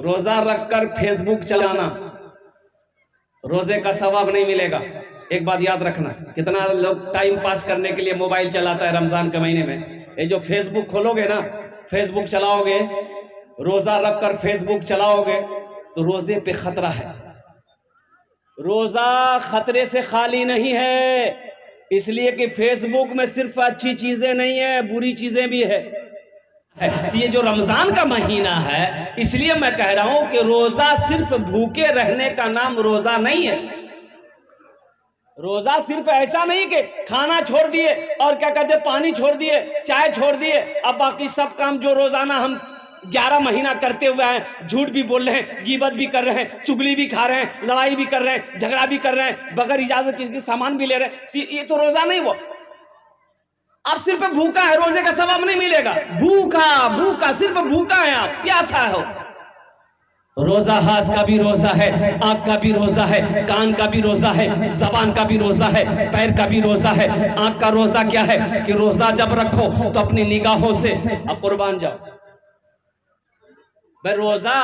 روزہ رکھ کر فیس بک چلانا روزے کا ثواب نہیں ملے گا. ایک بات یاد رکھنا, کتنا لوگ ٹائم پاس کرنے کے لیے موبائل چلاتا ہے رمضان کے مہینے میں. یہ جو فیس بک کھولو گے نا, فیس بک چلاؤ گے, روزہ رکھ کر فیس بک چلاؤ گے تو روزے پہ خطرہ ہے. روزہ خطرے سے خالی نہیں ہے, اس لیے کہ فیس بک میں صرف اچھی چیزیں نہیں ہیں, بری چیزیں بھی ہے. یہ جو رمضان کا مہینہ ہے اس لیے میں کہہ رہا ہوں کہ روزہ صرف بھوکے رہنے کا نام روزہ نہیں ہے. روزہ صرف ایسا نہیں کہ کھانا چھوڑ دیے اور کیا کہتے پانی چھوڑ دیے, چائے چھوڑ دیے, اب باقی سب کام جو روزانہ ہم 11 مہینہ کرتے ہوئے ہیں, جھوٹ بھی بول رہے ہیں, غیبت بھی کر رہے ہیں, چگلی بھی کھا رہے ہیں, لڑائی بھی کر رہے ہیں, جھگڑا بھی کر رہے ہیں, بغیر اجازت کسی کی سامان بھی لے رہے ہیں, یہ تو روزہ نہیں. وہ آپ صرف بھوکا ہے, روزے کا ثواب نہیں ملے گا. بھوکا صرف بھوکا ہے, آپ پیاسا ہو. روزہ ہاتھ کا بھی روزہ ہے, آنکھ کا بھی روزہ ہے, کان کا بھی روزہ ہے, زبان کا بھی روزہ ہے, پیر کا بھی روزہ ہے. آنکھ کا روزہ کیا ہے کہ روزہ جب رکھو تو اپنی نگاہوں سے اب قربان جاؤ. بھائی روزہ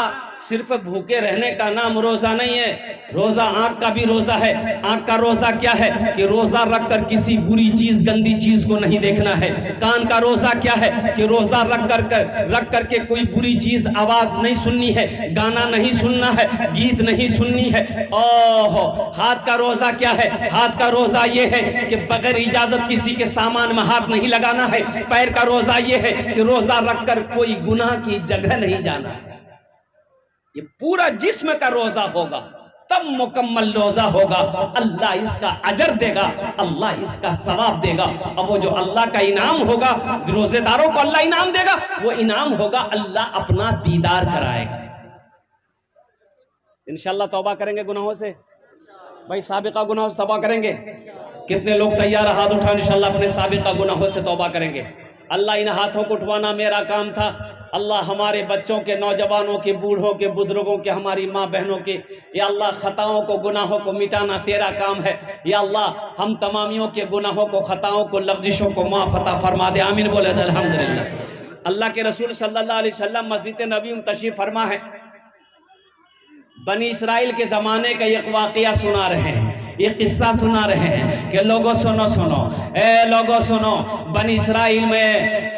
صرف بھوکے رہنے کا نام روزہ نہیں ہے. روزہ آنکھ کا بھی روزہ ہے. آنکھ کا روزہ کیا ہے کہ روزہ رکھ کر کسی بری چیز, گندی چیز کو نہیں دیکھنا ہے. کان کا روزہ کیا ہے کہ روزہ رکھ کر کے کوئی بری چیز, آواز نہیں سننی ہے, گانا نہیں سننا ہے, گیت نہیں سننی ہے. ہاتھ کا روزہ کیا ہے؟ ہاتھ کا روزہ یہ ہے کہ بغیر اجازت کسی کے سامان میں ہاتھ نہیں لگانا ہے. پیر کا روزہ یہ ہے کہ روزہ رکھ کر کوئی گناہ کی جگہ نہیں جانا ہے. یہ پورا جسم کا روزہ ہوگا تب مکمل روزہ ہوگا. اللہ اس کا اجر دے گا, اللہ اس کا ثواب دے گا. اب وہ جو اللہ کا انعام ہوگا, روزے داروں کو اللہ انعام دے گا, وہ انعام ہوگا اللہ اپنا دیدار کرائے گا. انشاءاللہ توبہ کریں گے گناہوں سے. بھائی سابقہ گناہوں سے توبہ کریں گے. کتنے لوگ تیار ہاتھ اٹھا انشاءاللہ اپنے سابقہ گناہوں سے توبہ کریں گے. اللہ ان ہاتھوں کو اٹھوانا میرا کام تھا. اللہ ہمارے بچوں کے, نوجوانوں کے, بوڑھوں کے, بزرگوں کے, ہماری ماں بہنوں کے, یا اللہ خطاؤں کو, گناہوں کو مٹانا تیرا کام ہے. یا اللہ ہم تمامیوں کے گناہوں کو, خطاؤں کو, لغزشوں کو معاف عطا فرما دے. آمین بولے الحمدللہ. اللہ کے رسول صلی اللہ علیہ وسلم مسجد نبی میں تشریف فرما ہے. بنی اسرائیل کے زمانے کا ایک واقعہ سنا رہے ہیں, یہ قصہ سنا رہے ہیں کہ لوگوں سنو, اے لوگوں سنو. بنی اسرائیل میں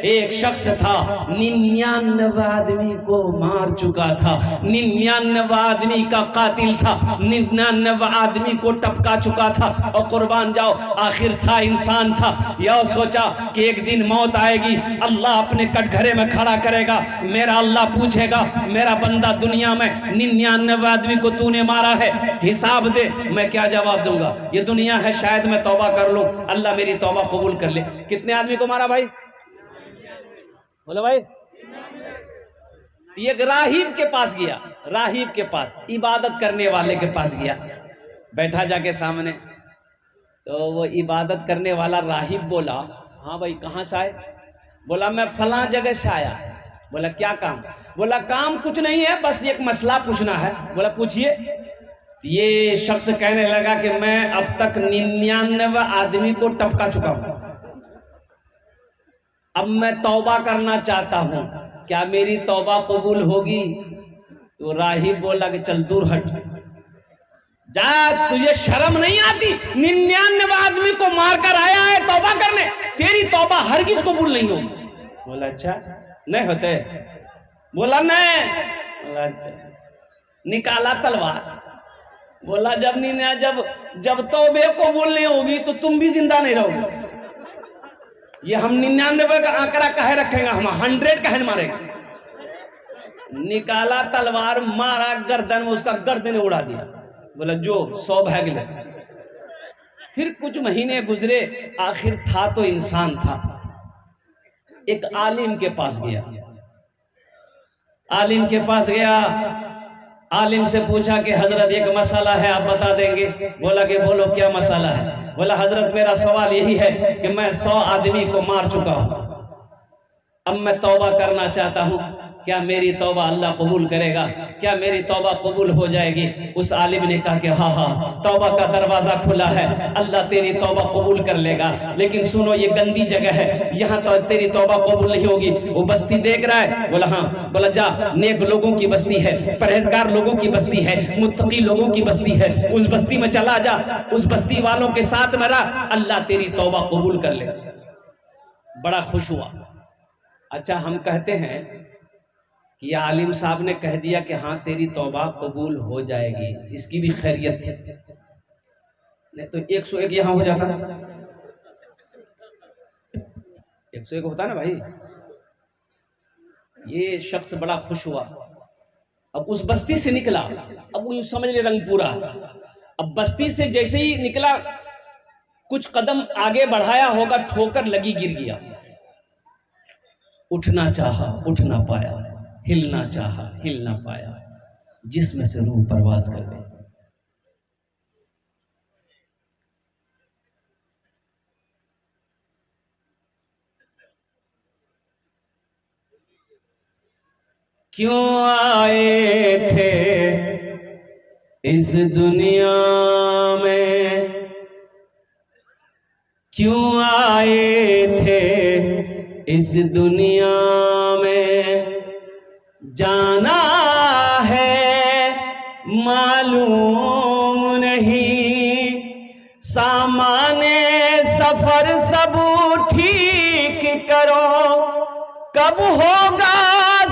ایک شخص تھا, 99 آدمی کو مار چکا تھا, 99 آدمی کا قاتل تھا, 99 آدمی کو ٹپکا چکا تھا. اور قربان جاؤ آخر تھا, انسان تھا. یہ سوچا کہ ایک دن موت آئے گی, اللہ اپنے کٹگھرے میں کھڑا کرے گا, میرا اللہ پوچھے گا میرا بندہ دنیا میں 99 آدمی کو تو نے مارا ہے, حساب دے. میں کیا جواب دوں گا؟ یہ دنیا ہے, شاید میں توبہ کر لوں, اللہ میری توبہ قبول کر لے. کتنے آدمی کو مارا بھائی؟ بولو بھائی. یہ راہب کے پاس گیا, راہب کے پاس, عبادت کرنے والے کے پاس گیا, بیٹھا جا کے سامنے. تو وہ عبادت کرنے والا راہب بولا, ہاں بھائی کہاں سے آئے؟ بولا میں فلاں جگہ سے آیا. بولا کیا کام؟ بولا کام کچھ نہیں ہے, بس ایک مسئلہ پوچھنا ہے. بولا پوچھئے. یہ شخص کہنے لگا کہ میں اب تک 99 آدمی کو ٹپکا چکا ہوں, اب میں توبہ کرنا چاہتا ہوں, کیا میری توبہ قبول ہوگی؟ تو راہب بولا کہ چل دور ہٹ جا, تجھے شرم نہیں آتی؟ 99 آدمی کو مار کر آیا ہے توبہ کرنے, تیری توبہ ہرگز قبول نہیں ہوگی. بولا اچھا نہیں ہوتے؟ بولا نہیں. بولا اچھا. نکالا تلوار. بولا جب توبہ قبول نہیں ہوگی تو تم بھی زندہ نہیں رہو گے. یہ ہم 99 کا آنکڑا کہے رکھیں گا, ہم 100 کہے ماریں گے. نکالا تلوار, مارا گردن میں, اس کا گردن اڑا دیا. بولا جو 100 بھاگ لے. پھر کچھ مہینے گزرے, آخر تھا تو انسان تھا. ایک عالم کے پاس گیا, عالم کے پاس گیا, عالم سے پوچھا کہ حضرت ایک مسئلہ ہے, آپ بتا دیں گے؟ بولا کہ بولو کیا مسئلہ ہے؟ بولا حضرت میرا سوال یہی ہے کہ میں 100 آدمی کو مار چکا ہوں, اب میں توبہ کرنا چاہتا ہوں, کیا میری توبہ اللہ قبول کرے گا؟ کیا میری توبہ قبول ہو جائے گی؟ اس عالم نے کہا کہ ہاں ہاں توبہ کا دروازہ کھلا ہے، اللہ تیری توبہ قبول کر لے گا، لیکن سنو یہ گندی جگہ ہے، یہاں تو تیری توبہ قبول نہیں ہوگی۔ وہ بستی دیکھ رہا ہے، بولا ہاں، بولا جا، نیک لوگوں کی بستی ہے، پرہیزگار لوگوں کی بستی ہے، متقی لوگوں کی بستی ہے، اس بستی میں چلا جا، اس بستی والوں کے ساتھ میں رہ، اللہ تیری توبہ قبول کر لے۔ بڑا خوش ہوا۔ اچھا ہم کہتے ہیں کہ یہ عالم صاحب نے کہہ دیا کہ ہاں تیری توبہ قبول ہو جائے گی، اس کی بھی خیریت تھی، نہیں تو 101 یہاں ہو جاتا، 101 ہوتا نا بھائی۔ یہ شخص بڑا خوش ہوا، اب اس بستی سے نکلا، اب وہ سمجھ لے رنگ پورا، اب بستی سے جیسے ہی نکلا کچھ قدم آگے بڑھایا ہوگا، ٹھوکر لگی، گر گیا، اٹھنا چاہا اٹھ نہ پایا، ہلنا چاہا ہل نہ پایا، جسم سے روح پرواز کر گئی۔ کیوں آئے تھے اس دنیا میں، کیوں آئے تھے اس دنیا میں، جانا ہے معلوم نہیں، سامان سفر سب ٹھیک کرو، کب ہوگا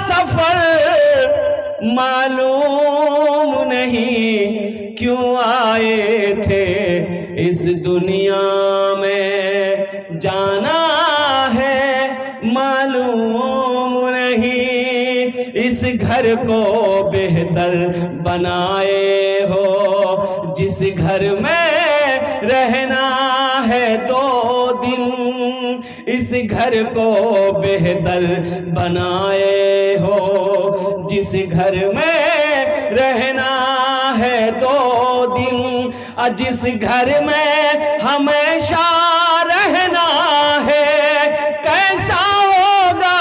سفر معلوم نہیں، کیوں آئے تھے اس دنیا میں، جانا ہے معلوم نہیں، اس گھر کو بہتر بنائے ہو، جس گھر میں رہنا ہے 2 دن، اس گھر کو بہتر بنائے ہو، جس گھر میں رہنا ہے 2 دن، جس گھر میں ہمیشہ رہنا ہے، کیسا ہوگا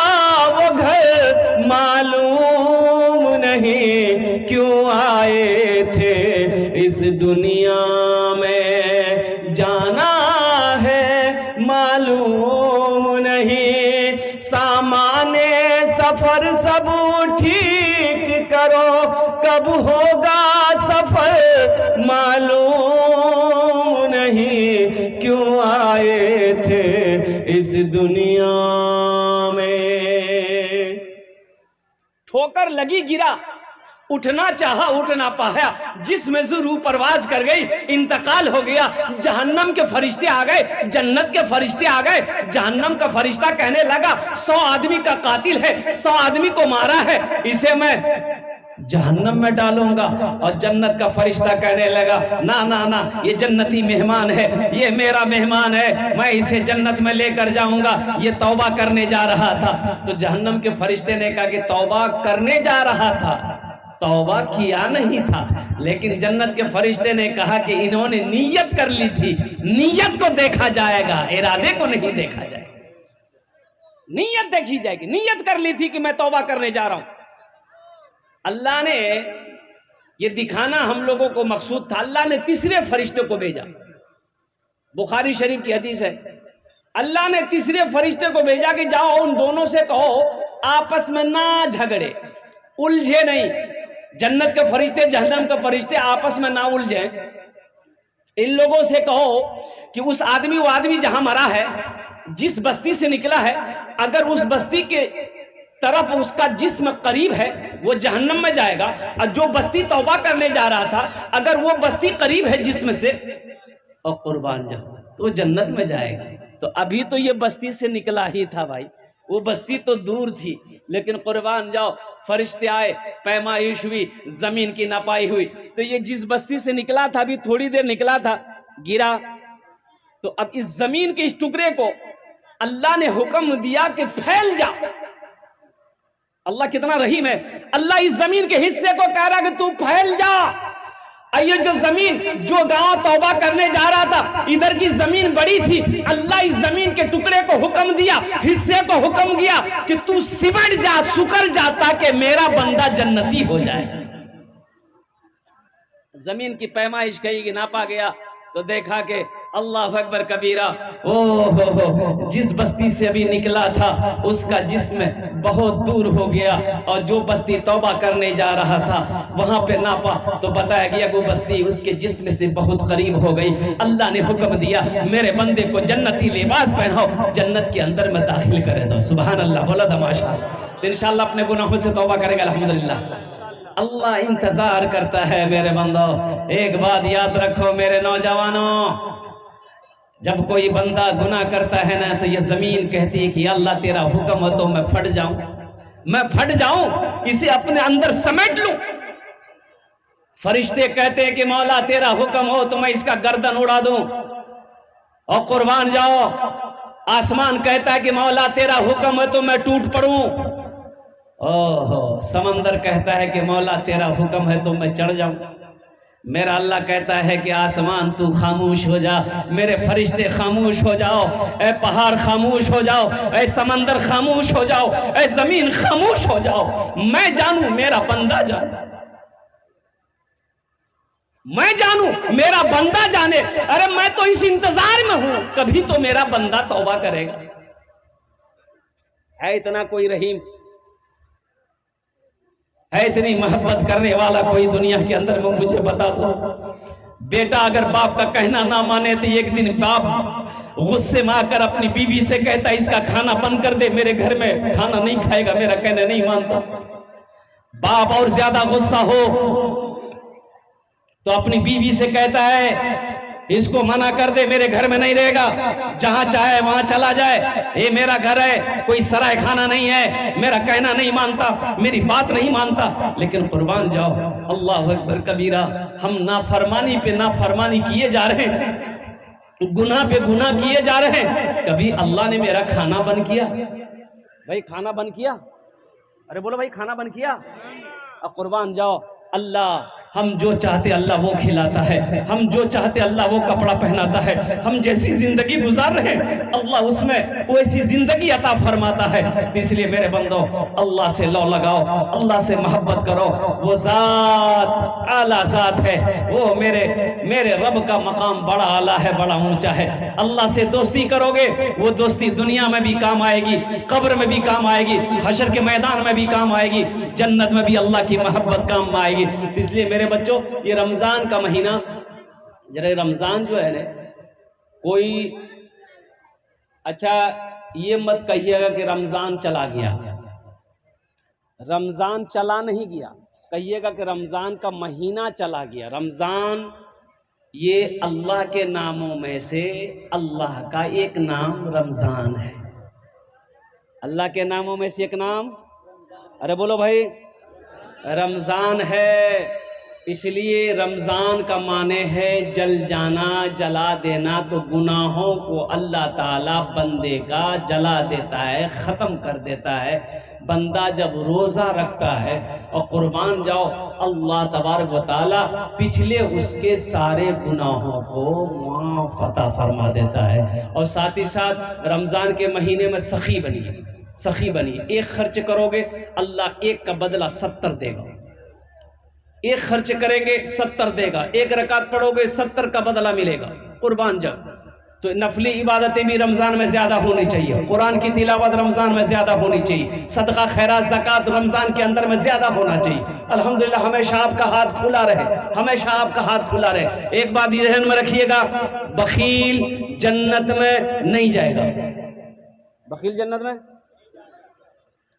وہ گھر معلوم نہیں، کیوں آئے تھے اس دنیا میں، جانا ہے معلوم نہیں، سامان سفر سب ٹھیک کرو، کب ہوگا سفر معلوم نہیں، کیوں آئے تھے اس دنیا میں۔ ٹھوکر لگی، گرا، اٹھنا چاہا اٹھ نہ پایا، جسم سے روح پرواز کر گئی، انتقال ہو گیا، جہنم کے فرشتے آ گئے، جنت کے فرشتے آ گئے، جہنم کا فرشتہ کہنے لگا 100 آدمی کا قاتل ہے، 100 آدمی کو مارا ہے، اسے میں جہنم میں ڈالوں گا، اور جنت کا فرشتہ کہنے لگا نا نا نا، یہ جنتی مہمان ہے، یہ میرا مہمان ہے، میں اسے جنت میں لے کر جاؤں گا، یہ توبہ کرنے جا رہا تھا۔ تو جہنم کے فرشتے نے کہا کہ توبہ کرنے جا رہا تھا، توبہ کیا نہیں تھا، لیکن جنت کے فرشتے نے کہا کہ انہوں نے نیت کر لی تھی، نیت کو دیکھا جائے گا، ارادے کو نہیں دیکھا جائے گا، نیت دیکھی جائے گی، نیت کر لی تھی کہ میں توبہ کرنے جا رہا ہوں۔ اللہ نے یہ دکھانا ہم لوگوں کو مقصود تھا، اللہ نے تیسرے فرشتے کو بھیجا، بخاری شریف کی حدیث ہے، اللہ نے تیسرے فرشتے کو بھیجا کہ جاؤ ان دونوں سے کہو آپس میں نہ جھگڑے، الجھے نہیں، جنت کے فرشتے جہنم کے فرشتے آپس میں نہ الجھیں، ان لوگوں سے کہو کہ اس آدمی وہ آدمی جہاں مرا ہے، جس بستی سے نکلا ہے، اگر اس بستی کے طرف اس کا جسم قریب ہے وہ جہنم میں جائے گا، اور جو بستی توبہ کرنے جا رہا تھا اگر وہ بستی قریب ہے جسم سے، اور قربان جاؤ تو جنت میں جائے گا۔ تو ابھی تو یہ بستی سے نکلا ہی تھا بھائی، وہ بستی تو دور تھی، لیکن قربان جاؤ فرشتے آئے، پیمائش ہوئی، زمین کی نپائی ہوئی، تو یہ جس بستی سے نکلا تھا ابھی تھوڑی دیر نکلا تھا، گرا، تو اب اس زمین کے اس ٹکڑے کو اللہ نے حکم دیا کہ پھیل جا۔ اللہ کتنا رحیم ہے، اللہ اس زمین کے حصے کو کہہ رہا کہ تو پھیل جا، یہ جو زمین جو گاؤں توبہ کرنے جا رہا تھا، ادھر کی زمین بڑی تھی، اللہ اس زمین کے ٹکڑے کو حکم دیا، حصے کو حکم دیا کہ تو سمٹ جا، سکڑ جا، تاکہ میرا بندہ جنتی ہو جائے۔ زمین کی پیمائش کہی کہ ناپا گیا تو دیکھا کہ اللہ اکبر کبیرہ، جس بستی سے ابھی نکلا تھا اس کا جسم بہت دور ہو گیا، اور جو بستی توبہ کرنے جا رہا تھا وہاں پہ ناپا تو بتایا گیا وہ بستی اس کے جسم سے بہت قریب ہو گئی۔ اللہ نے حکم دیا میرے بندے کو جنتی لباس پہناؤ، جنت کے اندر میں داخل کرے دو۔ سبحان اللہ، بولا تھا ماشاءاللہ۔ تو انشاءاللہ اپنے گناہوں سے توبہ کرے گا الحمدللہ۔ اللہ انتظار کرتا ہے میرے بندو۔ ایک بات یاد رکھو میرے نوجوانوں، جب کوئی بندہ گناہ کرتا ہے نا تو یہ زمین کہتی ہے کہ اللہ تیرا حکم ہو تو میں پھٹ جاؤں، میں پھٹ جاؤں، اسے اپنے اندر سمیٹ لوں۔ فرشتے کہتے ہیں کہ مولا تیرا حکم ہو تو میں اس کا گردن اڑا دوں اور قربان جاؤ۔ آسمان کہتا ہے کہ مولا تیرا حکم ہے تو میں ٹوٹ پڑوں۔ سمندر کہتا ہے کہ مولا تیرا حکم ہے تو میں چڑھ جاؤں۔ میرا اللہ کہتا ہے کہ آسمان تو خاموش ہو جا، میرے فرشتے خاموش ہو جاؤ، اے پہاڑ خاموش ہو جاؤ، اے سمندر خاموش ہو جاؤ، اے زمین خاموش ہو جاؤ، میں جانوں میرا بندہ جانے، میں جانوں میرا بندہ جانے۔ ارے میں تو اس انتظار میں ہوں کبھی تو میرا بندہ توبہ کرے گا۔ ہے اتنا کوئی رحیم، ہے اتنی محبت کرنے والا کوئی دنیا کے اندر میں مجھے بتا دو۔ بیٹا اگر باپ کا کہنا نہ مانے تو ایک دن باپ غصے میں آ کر اپنی بیوی سے کہتا ہے اس کا کھانا بند کر دے، میرے گھر میں کھانا نہیں کھائے گا، میرا کہنا نہیں مانتا۔ باپ اور زیادہ غصہ ہو تو اپنی بیوی سے کہتا ہے اس کو منع کر دے، میرے گھر میں نہیں رہے گا، جہاں چاہے وہاں چلا جائے، یہ میرا گھر ہے، کوئی سرائے خانہ نہیں ہے، میرا کہنا نہیں مانتا، میری بات نہیں مانتا۔ لیکن قربان جاؤ اللہ اکبر کبیرہ، ہم نافرمانی پہ نافرمانی کیے جا رہے ہیں، گناہ پہ گناہ کیے جا رہے ہیں۔ کبھی اللہ نے میرا کھانا بند کیا؟ بھائی کھانا بند کیا؟ ارے بولو بھائی کھانا بند کیا؟ اب قربان جاؤ اللہ، ہم جو چاہتے اللہ وہ کھلاتا ہے، ہم جو چاہتے اللہ وہ کپڑا پہناتا ہے، ہم جیسی زندگی گزار رہے ہیں اللہ اس میں ویسی زندگی عطا فرماتا ہے۔ اس لیے میرے بندو اللہ سے لو لگاؤ، اللہ سے محبت کرو، وہ ذات اعلیٰ ذات ہے، وہ میرے رب کا مقام بڑا اعلیٰ ہے، بڑا اونچا ہے۔ اللہ سے دوستی کرو گے وہ دوستی دنیا میں بھی کام آئے گی، قبر میں بھی کام آئے گی، حشر کے میدان میں بھی کام آئے گی، جنت میں بھی اللہ کی محبت کام میں آئے گی۔ اس لیے میرے بچوں یہ رمضان کا مہینہ، ذرا رمضان جو ہے نا، کوئی اچھا یہ مت کہیے گا کہ رمضان چلا گیا، رمضان چلا نہیں گیا، کہیے گا کہ رمضان کا مہینہ چلا گیا۔ رمضان یہ اللہ کے ناموں میں سے اللہ کا ایک نام رمضان ہے، اللہ کے ناموں میں سے ایک نام، ارے بولو بھائی رمضان ہے۔ اس لیے رمضان کا معنی ہے جل جانا، جلا دینا، تو گناہوں کو اللہ تعالیٰ بندے کا جلا دیتا ہے، ختم کر دیتا ہے۔ بندہ جب روزہ رکھتا ہے اور قربان جاؤ اللہ تبارک و تعالیٰ پچھلے اس کے سارے گناہوں کو معاف عطا فرما دیتا ہے۔ اور ساتھ ہی ساتھ رمضان کے مہینے میں سخی بنیے، سخی بنیے، ایک خرچ کرو گے اللہ ایک کا بدلہ 70 دے گا، ایک خرچ کریں گے 70 دے گا، ایک رکعت پڑھو گے 70 کا بدلہ ملے گا۔ قربان جب تو نفلی عبادتیں بھی رمضان میں زیادہ ہونی چاہیے، قرآن کی تلاوت رمضان میں زیادہ ہونی چاہیے، صدقہ خیرات زکوٰۃ رمضان کے اندر میں زیادہ ہونا چاہیے۔ الحمدللہ ہمیشہ آپ کا ہاتھ کھلا رہے، ہمیشہ آپ کا ہاتھ کھلا رہے۔ ایک بات یہ ذہن میں رکھیے گا، بخیل جنت میں نہیں جائے گا۔ بخیل جنت میں،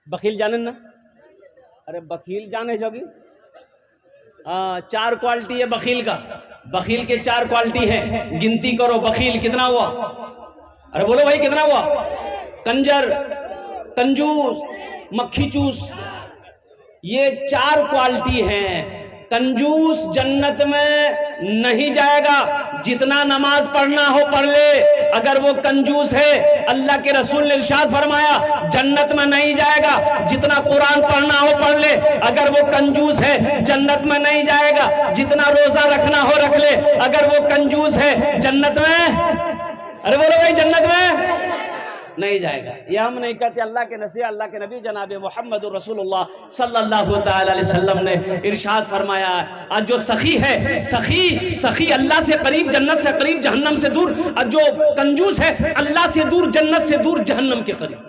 بخیل جانے نا، ارے بخیل جانے جوگی، 4 کوالٹی ہے بخیل کا، بخیل کے 4 کوالٹی ہیں، گنتی کرو بخیل کتنا ہوا، ارے بولو بھائی کتنا ہوا، کنجر، کنجوس، مکھی چوس، یہ 4 کوالٹی ہیں۔ کنجوس جنت میں نہیں جائے گا. جتنا نماز پڑھنا ہو پڑھ لے, اگر وہ کنجوس ہے اللہ کے رسول نے ارشاد فرمایا جنت میں نہیں جائے گا. جتنا قرآن پڑھنا ہو پڑھ لے, اگر وہ کنجوس ہے جنت میں نہیں جائے گا. جتنا روزہ رکھنا ہو رکھ لے, اگر وہ کنجوس ہے جنت میں, ارے بولو بھائی, جنت میں نہیں جائے گا. یہ ہم نہیں کہتے, اللہ کے نصیحت اللہ کے نبی جناب محمد رسول اللہ صلی اللہ تعالی علیہ وسلم نے ارشاد فرمایا ہے جو سخی ہے, سخی اللہ سے قریب جنت سے قریب جہنم سے دور, اور جو کنجوس ہے اللہ سے دور جنت سے دور جہنم کے قریب.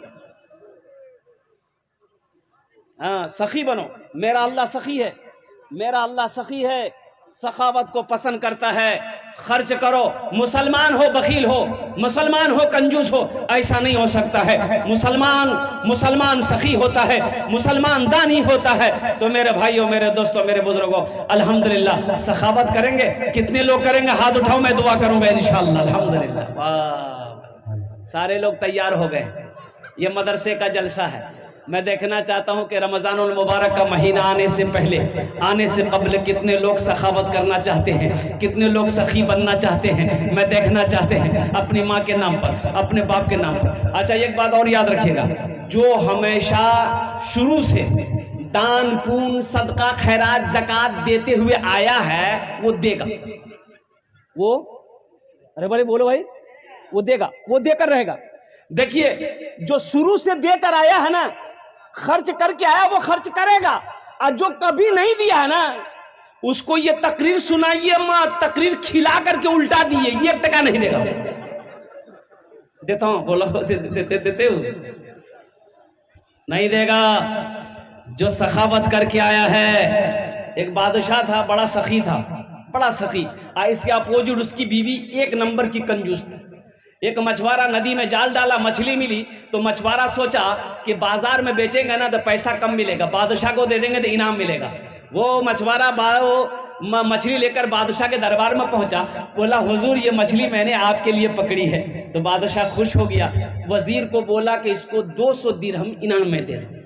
ہاں سخی بنو, میرا اللہ سخی ہے, میرا اللہ سخی ہے, سخاوت کو پسند کرتا ہے. خرچ کرو, مسلمان ہو بخیل ہو, مسلمان ہو کنجوس ہو, ایسا نہیں ہو سکتا ہے. مسلمان سخی ہوتا ہے, مسلمان دانی ہوتا ہے. تو میرے بھائیوں, میرے دوستوں, میرے بزرگوں, الحمدللہ سخاوت کریں گے. کتنے لوگ کریں گے؟ ہاتھ اٹھاؤ, میں دعا کروں گا انشاءاللہ. الحمدللہ. واہ, سارے لوگ تیار ہو گئے. یہ مدرسے کا جلسہ ہے. میں دیکھنا چاہتا ہوں کہ رمضان المبارک کا مہینہ آنے سے پہلے, آنے سے قبل کتنے لوگ سخاوت کرنا چاہتے ہیں, کتنے لوگ سخی بننا چاہتے ہیں. میں دیکھنا چاہتے ہیں اپنی ماں کے نام پر, اپنے باپ کے نام پر. اچھا ایک بات اور یاد رکھیے گا, جو ہمیشہ شروع سے دان پون صدقہ خیرات زکات دیتے ہوئے آیا ہے وہ دے گا. وہ ارے بھائی بولو بھائی, وہ دے گا, وہ دے کر رہے گا. دیکھیے جو شروع سے دے کر آیا ہے نا, خرچ کر کے آیا, وہ خرچ کرے گا. اور جو کبھی نہیں دیا ہے نا, اس کو یہ تقریر سنائیے, ماں تقریر کھلا کر کے الٹا دیے, 1 ٹکا نہیں دے گا. دیتا ہوں, بولو دیتے ہو, نہیں دے گا. جو سخاوت کر کے آیا ہے. ایک بادشاہ تھا, بڑا سخی تھا, بڑا سخی. اس کے اپوزٹ اس کی بیوی 1 نمبر کی کنجوس تھی. ایک مچھوارا ندی میں جال ڈالا, مچھلی ملی, تو مچھوارا سوچا کہ بازار میں بیچیں گے نا تو پیسہ کم ملے گا, بادشاہ کو دے دیں گے تو انعام ملے گا. وہ مچھوارا مچھلی لے کر بادشاہ کے دربار میں پہنچا, بولا حضور یہ مچھلی میں نے آپ کے لیے پکڑی ہے. تو بادشاہ خوش ہو گیا, وزیر کو بولا کہ اس کو 200 درہم انعام میں دے دیں.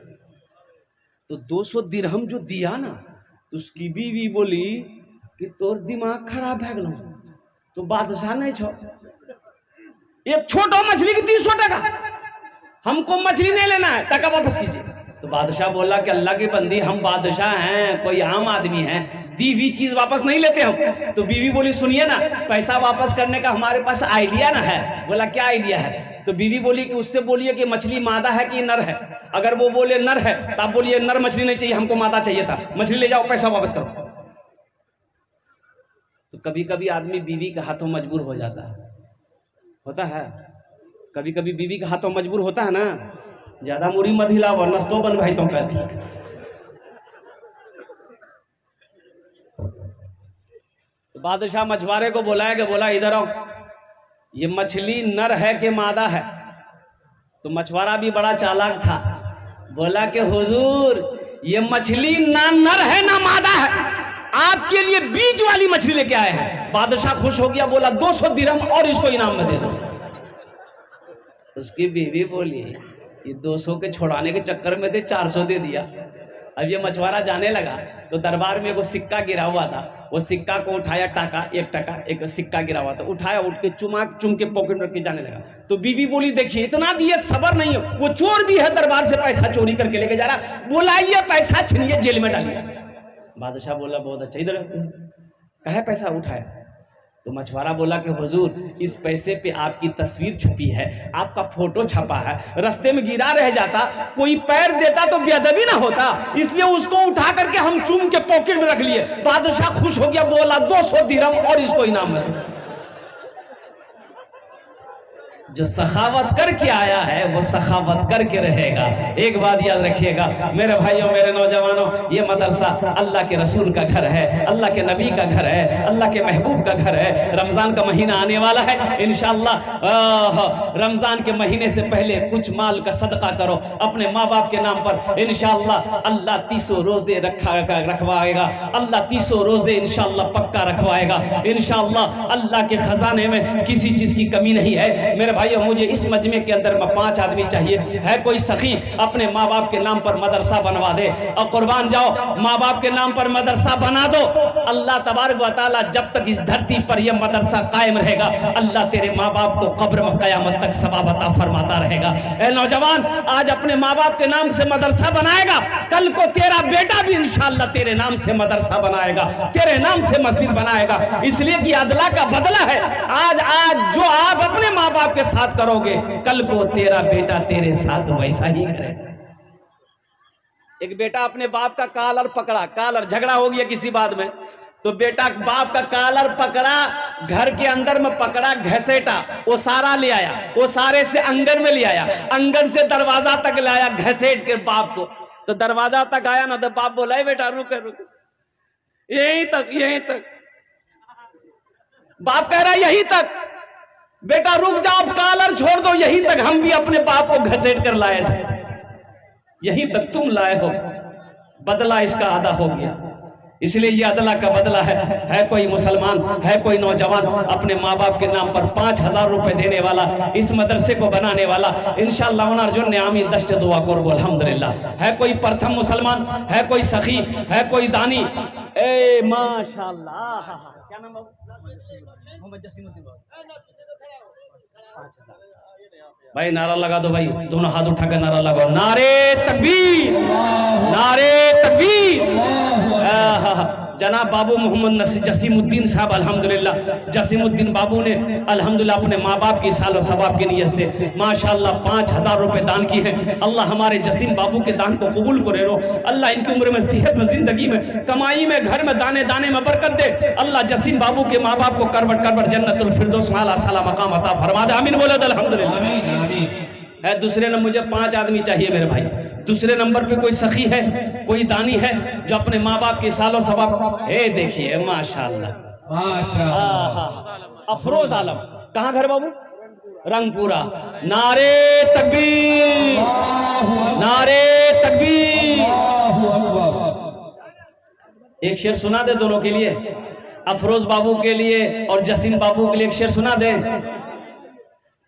تو 200 درہم جو دیا نا, تو اس کی بیوی بولی کہ تور دماغ خراب ہے گلوں. تو بادشاہ نہیں چھو, ایک چھوٹا مچھلی کی 300 ٹکا, ہم کو مچھلی نہیں لینا ہے, ٹکا واپس کیجیے. تو بادشاہ بولا کہ اللہ کی بندی, ہم بادشاہ ہیں, کوئی عام آدمی ہیں, دی ہوئی چیز واپس نہیں لیتے ہم. تو بیوی بولی سنیے نا, پیسہ واپس کرنے کا ہمارے پاس آئیڈیا نہ ہے. بولا کیا آئیڈیا ہے؟ تو بیوی بولی کہ اس سے بولیے کہ مچھلی مادہ ہے کہ نر ہے. اگر وہ بولے نر ہے تو آپ بولیے نر مچھلی نہیں چاہیے, ہم کو مادہ چاہیے تھا, مچھلی لے جاؤ, پیسہ واپس کرو. تو کبھی کبھی آدمی بیوی کے ہاتھوں مجبور ہو جاتا ہے, ہوتا ہے کبھی کبھی بیوی کے ہاتھوں مجبور ہوتا ہے نا. زیادہ موری مت ہلا, ورنہ تو بن بھائی تو کہتی. بادشاہ مچھوارے کو بلایا کہ بولا ادھر آؤ, یہ مچھلی نر ہے کہ مادہ ہے؟ تو مچھوارا بھی بڑا چالاک تھا, بولا کہ حضور یہ مچھلی نہ نر ہے نہ مادہ ہے, آپ کے لیے بیج والی مچھلی لے کے آئے ہیں. بادشاہ خوش ہو گیا, بولا 200 درہم اور اس کو انعام میں دے دو. اس کی بیوی بولی یہ 200 کے چھوڑانے کے چکر میں دے 400 دے دیا. اب یہ مچھوارا جانے لگا تو دربار میں وہ سکہ گرا ہوا تھا, وہ سکہ کو اٹھایا, ٹاکا 1 ٹکا, ایک سکہ گرا ہوا تھا, اٹھایا, اٹھ کے چم کے پاکٹ میں رکھ کے جانے لگا. تو بیوی بولی دیکھیے اتنا دیے, صبر نہیں ہے, وہ چور بھی ہے, دربار سے پیسہ چوری کر کے لے کے جا رہا, بلائیے پیسہ چھینیے, جیل میں ڈالیے. بادشاہ بولا بہت اچھا, ادھر کہے پیسہ اٹھایا. تو مچھوارا بولا کہ حضور اس پیسے پہ آپ کی تصویر چھپی ہے, آپ کا فوٹو چھپا ہے, رستے میں گرا رہ جاتا, کوئی پیر دیتا تو بے ادبی نہ ہوتا, اس لیے اس کو اٹھا کر کے ہم چوم کے پاکٹ میں رکھ لیے. بادشاہ خوش ہو گیا, بولا 200 درہم اور اس کو انعام میں. جو سخاوت کر کے آیا ہے وہ سخاوت کر کے رہے گا. ایک بات یاد رکھیے گا میرے بھائیوں, میرے نوجوانوں, یہ مدرسہ اللہ کے رسول کا گھر ہے, اللہ کے نبی کا گھر ہے, اللہ کے محبوب کا گھر ہے. رمضان کا مہینہ آنے والا ہے انشاءاللہ. رمضان کے مہینے سے پہلے کچھ مال کا صدقہ کرو اپنے ماں باپ کے نام پر. انشاءاللہ اللہ 300 روزے رکھوائے گا, اللہ 300 روزے انشاءاللہ پکا رکھوائے گا. انشاءاللہ اللہ کے خزانے میں کسی چیز کی کمی نہیں ہے. میرے بھائیو مجھے اس مجمع کے اندر 5 آدمی چاہیے، ہے کوئی سخی اپنے ماں باپ کے نام پر مدرسہ بنوا دے، اور قربان جاؤ ماں باپ کے نام پر مدرسہ بنا دو، اللہ تبارک و تعالیٰ جب تک اس دھرتی پر یہ مدرسہ قائم رہے گا اللہ تیرے ماں باپ کو قبر میں قیامت تک ثواب عطا فرماتا رہے گا۔ اے نوجوان آج اپنے ماں باپ کے نام سے مدرسہ بنائے گا، کل کو تیرا بیٹا بھی انشاءاللہ تیرے نام سے مدرسہ بنائے گا، تیرے نام سے مسجد بنائے گا، اس لیے کہ عدلہ کا بدلہ ہے۔ آج جو آپ اپنے ماں باپ کے ساتھ کرو گے کل کو تیرا بیٹا تیرے ساتھ ویسا ہی کرے گا۔ ایک بیٹا اپنے باپ کا کالر پکڑا، کالر جھگڑا ہو گیا کسی بات میں، تو بیٹا باپ کا کالر پکڑا، گھر کے اندر میں پکڑا، گھسیٹا، وہ سارا لے آیا، وہ سارے سے انگن میں لے آیا، انگن سے دروازہ تک لایا گھسیٹ کے باپ کو، تو دروازہ تک آیا نا تو باپ بولا اے بیٹا رک یہیں تک، یہیں تک۔ باپ کہہ رہا یہیں تک، بیٹا رک جاؤ کالر چھوڑ دو، یہیں تک ہم بھی اپنے باپ کو گھسیٹ کر لائے تھے، یہیں تک تم لائے ہو، بدلہ اس کا ادا ہو گیا۔ اس لیے یہ عدلہ کا بدلہ ہے کوئی مسلمان، ہے کوئی نوجوان اپنے ماں باپ کے نام پر 5000 روپے دینے والا، اس مدرسے کو بنانے والا، انشاءاللہ انارجن نے آمین دشت دعا کرو الحمدللہ۔ ہے کوئی پرتھم مسلمان، ہے کوئی سخی، ہے کوئی دانی، اے ماشاءاللہ کیا نام ہے محمد جسیم الدین بھائی، نعرہ لگا دو بھائی، دونوں ہاتھ اٹھا کر نعرہ لگاؤ، نعرے تکبیر، نعرے تکبیر۔ جناب بابو محمد جسیم الدین صاحب الحمدللہ، جسیم الدین بابو نے الحمدللہ اپنے ماں باپ کی سال و ثواب کی نیت سے ماشاءاللہ 5000 روپے دان کی ہیں۔ اللہ ہمارے جسیم بابو کے دان کو قبول کرے رو، اللہ ان کی عمر میں، صحت میں، زندگی میں، کمائی میں، گھر میں، دانے دانے میں برکت دے۔ اللہ جسیم بابو کے ماں باپ کو کروٹ کروٹ جنت الفردوس اعلیٰ سالہ مقام عطا فرما دے، آمین بولے الحمدللہ۔ ہے دوسرے نمبر مجھے 5 آدمی چاہیے میرے بھائی، دوسرے نمبر پہ کوئی سخی ہے، کوئی دانی ہے جو اپنے ماں باپ کی سال و ثواب، اے دیکھیے ماشاءاللہ افروز عالم، کہاں گھر بابو؟ رنگ پورا۔ نعرے تکبیر، نعرے تکبیر۔ ایک شعر سنا دے دونوں کے لیے، افروز بابو کے لیے اور جسیم بابو کے لیے ایک شعر سنا دیں۔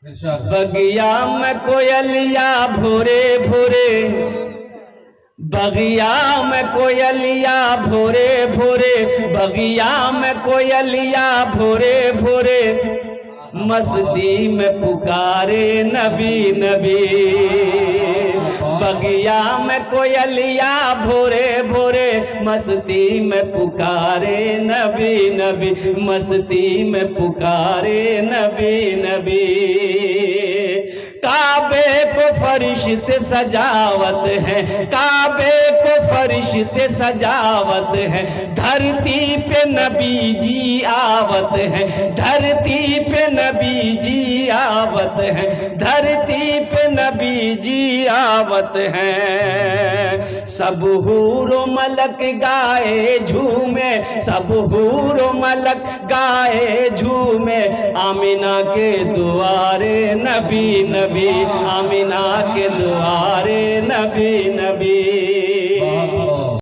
بگیا میں کوئلیا بھورے بھورے، بگیا میں کوئلیا بھورے بھورے، بگیا میں کوئلیا بھورے بھورے، مستی میں پکارے نبی نبی۔ بگیا میں کوئلیا بھورے بھورے، مستی میں پکارے نبی نبی، مستی میں پکارے نبی نبی۔ کعبے کو فرشت سجاوت ہے، کعبے کو فرشت سجاوت ہے، دھرتی پہ نبی جی آوت ہے، دھرتی پہ نبی جی آوت ہے، دھرتی پہ نبی جی آوت ہے۔ سب حور و ملک گائے جھومے، سب حور و ملک گائے جھومے، آمینہ کے دوارے نبی نبی، آمینہ کے دوارے نبی نبی۔